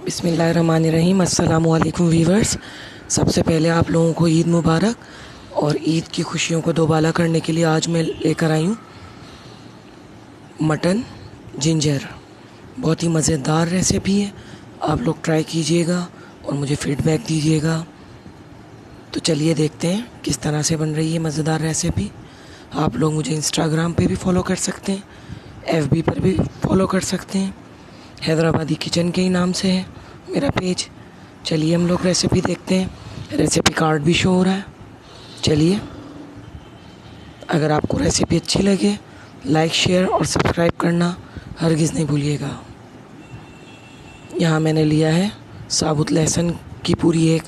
बिस्मिल्लाहिर्रहमानिर्रहीम। अस्सलामु अलैकुम वीवर्स। सबसे पहले आप लोगों को ईद मुबारक। और ईद की खुशियों को दोबाला करने के लिए आज मैं लेकर आई हूँ मटन जिंजर। बहुत ही मज़ेदार रेसिपी है, आप लोग ट्राई कीजिएगा और मुझे फ़ीडबैक दीजिएगा। तो चलिए देखते हैं किस तरह से बन रही है मज़ेदार रेसिपी। आप लोग मुझे इंस्टाग्राम पे भी फॉलो कर सकते हैं, FB पर भी फॉलो कर सकते हैं। हैदराबादी किचन के ही नाम से है मेरा पेज। चलिए हम लोग रेसिपी देखते हैं। रेसिपी कार्ड भी शो हो रहा है। चलिए, अगर आपको रेसिपी अच्छी लगे लाइक शेयर और सब्सक्राइब करना हरगिज़ नहीं भूलिएगा। यहाँ मैंने लिया है साबुत लहसुन की पूरी एक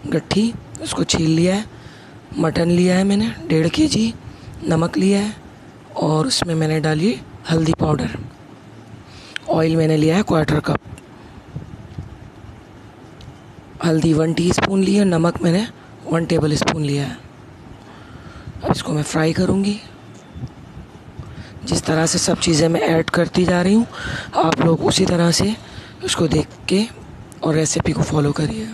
गट्ठी, उसको छील लिया है। मटन लिया है मैंने 1.5 kg। नमक लिया है और उसमें मैंने डाली हल्दी पाउडर। ऑयल मैंने लिया है 1/4 कप। हल्दी 1 टीस्पून ली है, नमक मैंने 1 टेबलस्पून लिया है। अब इसको मैं फ्राई करूँगी। जिस तरह से सब चीज़ें मैं ऐड करती जा रही हूँ, आप लोग उसी तरह से उसको देख के और रेसिपी को फॉलो करिए।